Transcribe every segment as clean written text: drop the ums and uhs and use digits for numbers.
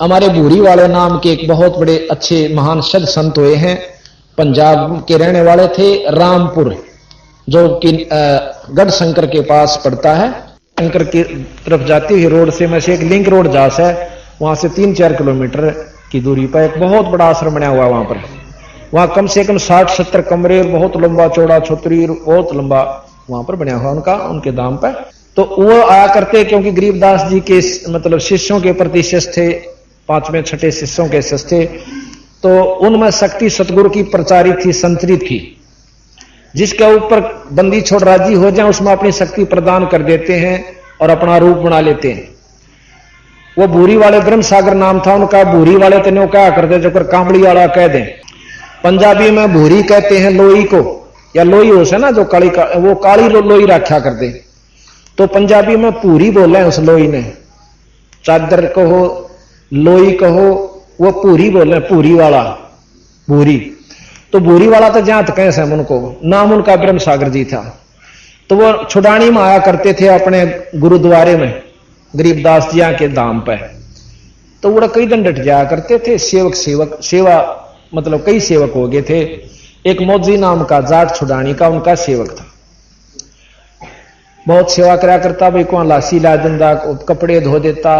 हमारे भूरी वाले नाम के एक बहुत बड़े अच्छे महान सद संत हुए हैं, पंजाब के रहने वाले थे, रामपुर, जो कि गढ़ शंकर के पास पड़ता है। शंकर की तरफ जाती हुई रोड से में से एक लिंक रोड जास है, वहां से 3-4 किलोमीटर की दूरी पर एक बहुत बड़ा आश्रम बना हुआ। वहां पर वहां कम से कम 60-70 कमरे, बहुत लंबा चौड़ा छोत्री, बहुत लंबा वहां पर बना हुआ उनके दाम पर। तो वो आया करते, क्योंकि गरीबदास जी के मतलब शिष्यों के प्रति शिष्य थे, 5वें 6ठे शिष्यों के शिष्य थे। तो उनमें शक्ति सतगुरु की प्रचारित थी, संतरित थी, जिसके ऊपर बंदी छोड़ राजी हो जाए उसमें अपनी शक्ति प्रदान कर देते हैं और अपना रूप बना लेते हैं। वो भूरी वाले ब्रह्म सागर नाम था उनका। भूरी वाले तो क्या करते जो कर कांबड़ी वाला कह दें। पंजाबी में भूरी कहते हैं लोई को, या लोई हो से ना जो काली का, वो काली लोई रखा करते। तो पंजाबी में पूरी बोले उस लोई ने, चादर कहो लोई कहो, वो पूरी बोले, पूरी वाला भूरी। तो भूरी वाला तो जहां तक है उनको नाम उनका ब्रह्म सागर जी था। तो वो छुड़ानी में आया करते थे अपने गुरुद्वारे में गरीबदास जिया के धाम पे। तो वो कई दिन डट जाया करते थे। सेवा मतलब कई सेवक हो गए थे। एक मौजी नाम का जाट छुड़ानी का उनका सेवक था, बहुत सेवा करा करता भाई, को लासी ला देता, कपड़े धो देता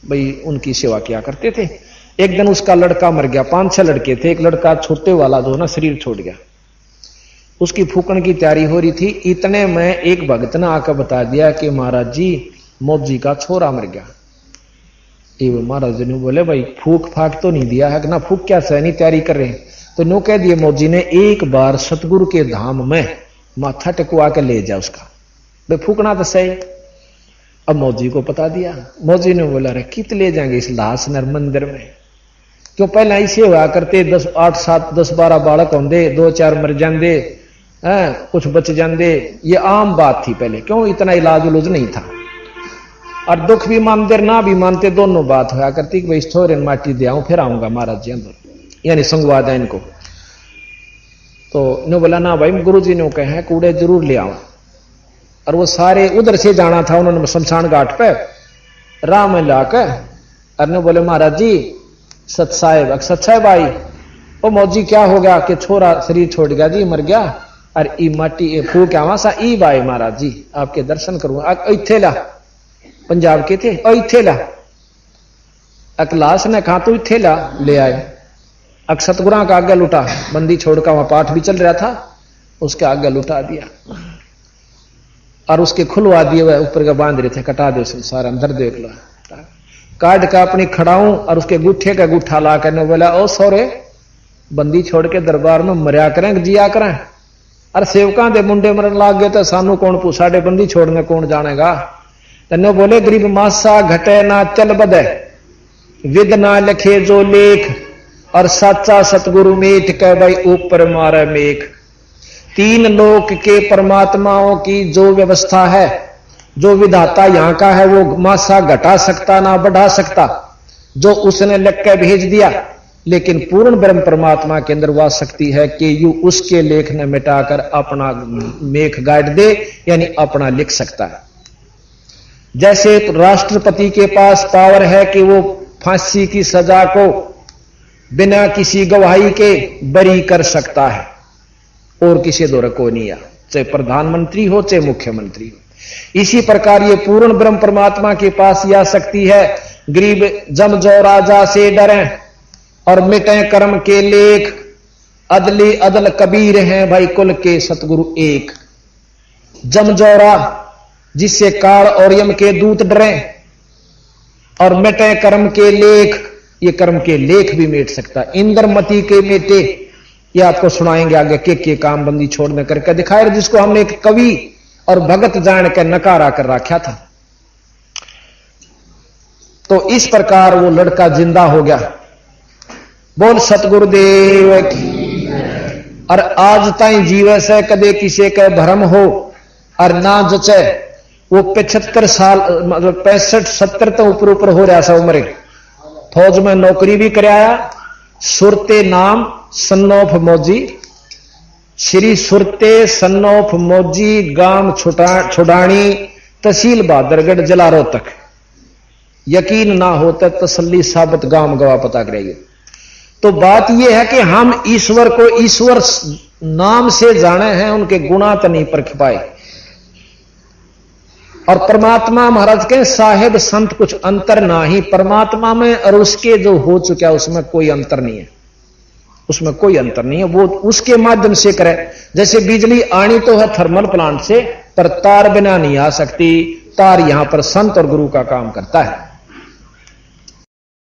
भाई, उनकी सेवा किया करते थे। एक दिन उसका लड़का मर गया, 5-6 लड़के थे, एक लड़का छोटे वाला जो ना शरीर छोड़ गया, उसकी फूकन की तैयारी हो रही थी। इतने में एक भगत ने आकर बता दिया कि महाराज जी मौजी का छोरा मर गया। वो महाराज जी ने बोले भाई फूक फाक तो नहीं दिया है कि ना, फूक क्या सहनी तैयारी कर रहे हैं। तो नो कह दिए मौजी ने एक बार सतगुरु के धाम में माथा टेकवा के ले जा उसका, भाई फूकना तो सही। अब मौजी को बता दिया। मौजी ने बोला रे कित ले जाएंगे इस लाश नर मंदिर में, क्यों पहले ऐसे हुआ करते 10-8-7-10-12 बालक होंगे, 2-4 मर जाते, कुछ बच जाते, ये आम बात थी पहले, क्यों इतना इलाज उलूज नहीं था। और दुख भी मानते ना भी मानते दोनों बात होया करती कि भाई छोरे माटी दे आऊं फिर आऊंगा महाराज जी अंदर, यानी संगवाद है इनको। तो ने बोला ना भाई गुरु जी ने कहे कूड़े जरूर ले आऊं। और वो सारे उधर से जाना था उन्होंने शमशान घाट पे, राह में लाकर और ने बोले महाराज जी सत साहेब भाई, वो मौजी क्या हो गया कि छोरा शरीर छोड़ गया जी, मर गया, और ई माटी फूक आवा सा ई भाई महाराज जी आपके दर्शन करूंगा। इथे ला, पंजाब के थे, इथे ला, अकलास ने कहा तू इथे ला, ले आए। अक सतगुरा का आगे लुटा, बंदी छोड़कर वहां पाठ भी चल रहा था, उसके आगे लुटा दिया और उसके खुलवा दिए हुए ऊपर का बांध रहे थे, कटा दो सारा अंदर देख लो, काट का अपनी खड़ाऊं और उसके गुट्ठे का गुट्ठा ला कर बोला ओ सोरे बंदी छोड़ के दरबार में मरिया करें जिया करें, और सेवका दे मुंडे मरन लाग गए तो सानू कौन पूछा, बंदी छोड़ने कौन जानेगा। तन्नो बोले गरीब मासा घटे ना चल बदे, विद ना लिखे जो लेख, और सच्चा सतगुरु मीठ कह भाई ऊपर मारे मेख। 3 लोक के परमात्माओं की जो व्यवस्था है, जो विधाता यहां का है, वो मासा घटा सकता ना बढ़ा सकता, जो उसने लिख के भेज दिया। लेकिन पूर्ण ब्रह्म परमात्मा के अंदर वह शक्ति है कि यू उसके लेख ने मिटाकर अपना मेख गाड़ दे, यानी अपना लिख सकता है। जैसे राष्ट्रपति के पास पावर है कि वो फांसी की सजा को बिना किसी गवाही के बरी कर सकता है, और किसी दौर को नहीं आ, चाहे प्रधानमंत्री हो चाहे मुख्यमंत्री हो। इसी प्रकार ये पूर्ण ब्रह्म परमात्मा के पास यह शक्ति है। गरीब जम जो राजा से डरे और मिटे कर्म के लेख, अदली अदल कबीर हैं भाई कुल के सतगुरु एक। जमजौरा जिससे काल और यम के दूत डरे, और मिटे कर्म के लेख, ये कर्म के लेख भी मिट सकता। इंद्रमती के मिटे, ये आपको सुनाएंगे आगे के काम बंदी छोड़ने करके दिखाए, जिसको हमने एक कवि और भगत जान के नकारा कर रखा था। तो इस प्रकार वो लड़का जिंदा हो गया। बोल सतगुरुदेव की। और आज ताई जीवे से कदे किसी के भरम हो और ना जचे, वो 75 साल मतलब 65-70 तो ऊपर हो रहा सा उम्र, फौज में नौकरी भी कराया। सुरते नाम सन्नौफ मौजी, श्री सुरते सन्नौफ मौजी, गांव छुड़ानी, तहसील बहादुरगढ़, जिला रोहतक। यकीन ना होता तसल्ली साबित गाम गवा पता करेगी। तो बात यह है कि हम ईश्वर को ईश्वर नाम से जाने हैं, उनके गुणा तो नहीं परख पाए। और परमात्मा महाराज के साहेब संत कुछ अंतर ना ही परमात्मा में और उसके जो हो चुका उसमें कोई अंतर नहीं है, उसमें कोई अंतर नहीं है। वो उसके माध्यम से करे। जैसे बिजली आनी तो है थर्मल प्लांट से, पर तार बिना नहीं आ सकती। तार यहां पर संत और गुरु का काम करता है।